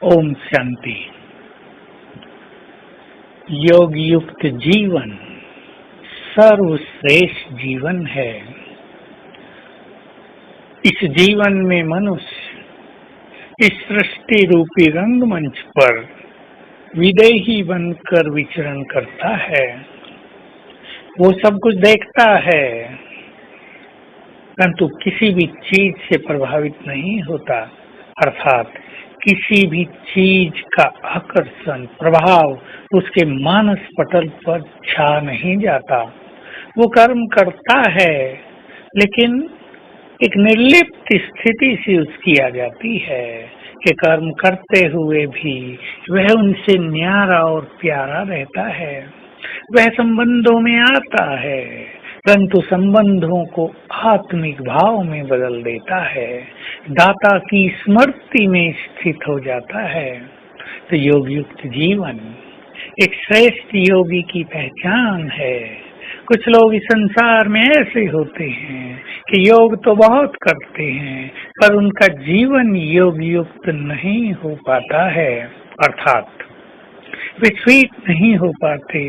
ओम शांति। योग युक्त जीवन सर्वश्रेष्ठ जीवन है। इस जीवन में मनुष्य इस सृष्टि रूपी रंगमंच पर विदेही बनकर विचरण करता है। वो सब कुछ देखता है परंतु किसी भी चीज से प्रभावित नहीं होता, अर्थात किसी भी चीज का आकर्षण प्रभाव उसके मानस पटल पर छा नहीं जाता। वो कर्म करता है लेकिन एक निर्लिप्त स्थिति से उसकी आ जाती है कि कर्म करते हुए भी वह उनसे न्यारा और प्यारा रहता है। वह संबंधों में आता है परंतु संबंधों को आत्मिक भाव में बदल देता है, दाता की स्मृति में स्थित हो जाता है। तो योग युक्त जीवन एक श्रेष्ठ योगी की पहचान है। कुछ लोग इस संसार में ऐसे होते हैं कि योग तो बहुत करते हैं पर उनका जीवन योग युक्त नहीं हो पाता है, अर्थात वे स्वीट नहीं हो पाते,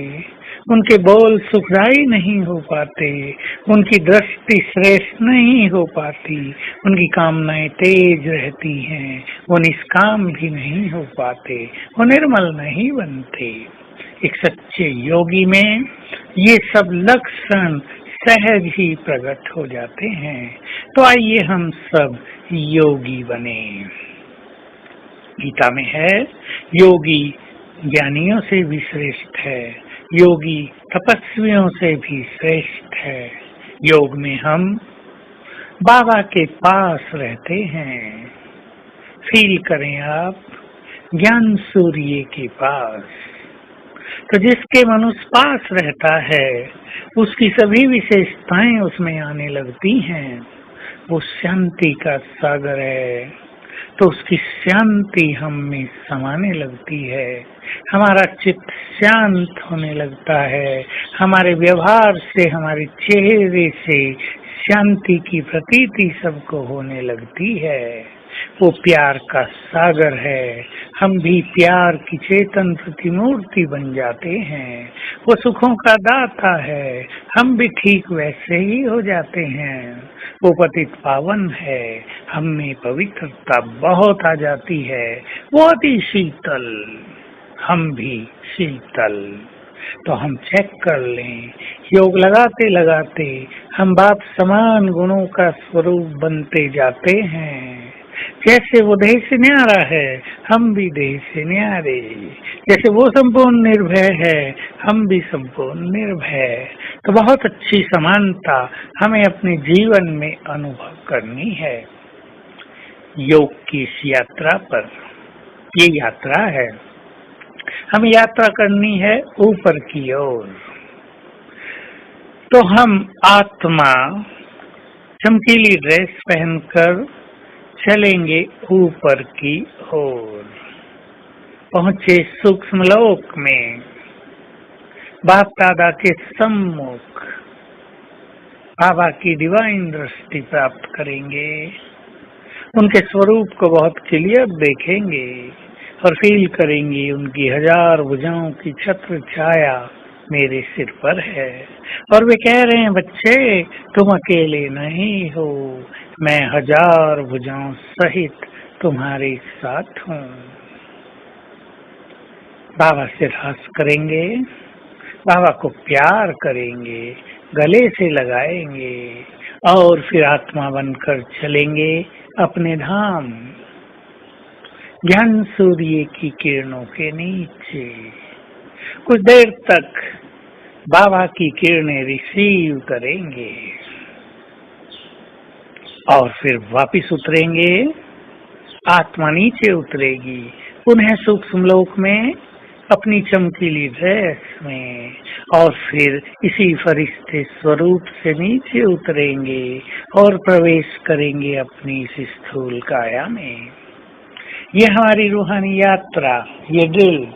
उनके बोल सुखदायी नहीं हो पाते, उनकी दृष्टि श्रेष्ठ नहीं हो पाती, उनकी कामनाएं तेज रहती हैं, वो निष्काम भी नहीं हो पाते, वो निर्मल नहीं बनते। एक सच्चे योगी में ये सब लक्षण सहज ही प्रकट हो जाते हैं। तो आइए हम सब योगी बने। गीता में है, योगी ज्ञानियों से भी श्रेष्ठ है, योगी तपस्वियों से भी श्रेष्ठ है। योग में हम बाबा के पास रहते हैं। फील करें आप ज्ञान सूर्य के पास। तो जिसके मनुष्य पास रहता है उसकी सभी विशेषताएं उसमें आने लगती हैं। वो शांति का सागर है तो उसकी शांति हम में समाने लगती है। हमारा चित्त शांत होने लगता है, हमारे व्यवहार से, हमारे चेहरे से शांति की प्रतीति सबको होने लगती है। वो प्यार का सागर है, हम भी प्यार की चेतन प्रतिमूर्ति बन जाते हैं। वो सुखों का दाता है, हम भी ठीक वैसे ही हो जाते हैं। वो पतित पावन है, हम में पवित्रता बहुत आ जाती है। वो अति शीतल, हम भी शीतल। तो हम चेक कर लें, योग लगाते लगाते हम बाप समान गुणों का स्वरूप बनते जाते हैं। जैसे वो देह से न्यारा है हम भी देह से न्यारे, जैसे वो संपूर्ण निर्भय है हम भी संपूर्ण निर्भय। तो बहुत अच्छी समानता हमें अपने जीवन में अनुभव करनी है। योग की इस यात्रा पर, ये यात्रा है, हमें यात्रा करनी है ऊपर की ओर। तो हम आत्मा चमकीली ड्रेस पहनकर चलेंगे ऊपर की ओर। पहुंचे सूक्ष्म लोक में, बाप दादा के सम्मुख बाबा की डिवाइन दृष्टि प्राप्त करेंगे। उनके स्वरूप को बहुत क्लियर देखेंगे और फील करेंगे उनकी 1000 भुजाओं की छत्र छाया मेरे सिर पर है। और वे कह रहे हैं, बच्चे तुम अकेले नहीं हो, मैं 1000 भुजाओं सहित तुम्हारे साथ हूँ। बाबा से रास करेंगे, बाबा को प्यार करेंगे, गले से लगाएंगे और फिर आत्मा बनकर चलेंगे अपने धाम, ज्ञान सूर्य की किरणों के नीचे। कुछ देर तक बाबा की किरणें रिसीव करेंगे और फिर वापिस उतरेंगे। आत्मा नीचे उतरेगी पुनः सूक्ष्म लोक में अपनी चमकीली ड्रेस में, और फिर इसी फरिश्ते स्वरूप से नीचे उतरेंगे और प्रवेश करेंगे अपनी इस स्थूल काया में। ये हमारी रूहानी यात्रा, ये दिल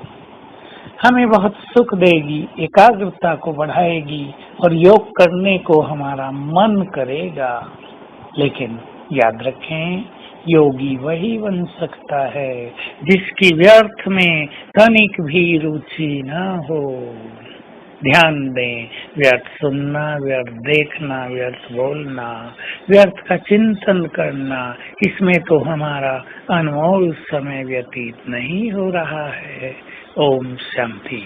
हमें बहुत सुख देगी, एकाग्रता को बढ़ाएगी और योग करने को हमारा मन करेगा। लेकिन याद रखें, योगी वही बन सकता है जिसकी व्यर्थ में तनिक भी रुचि न हो। ध्यान दें, व्यर्थ सुनना, व्यर्थ देखना, व्यर्थ बोलना, व्यर्थ का चिंतन करना, इसमें तो हमारा अनमोल समय व्यतीत नहीं हो रहा है। ओम शांति।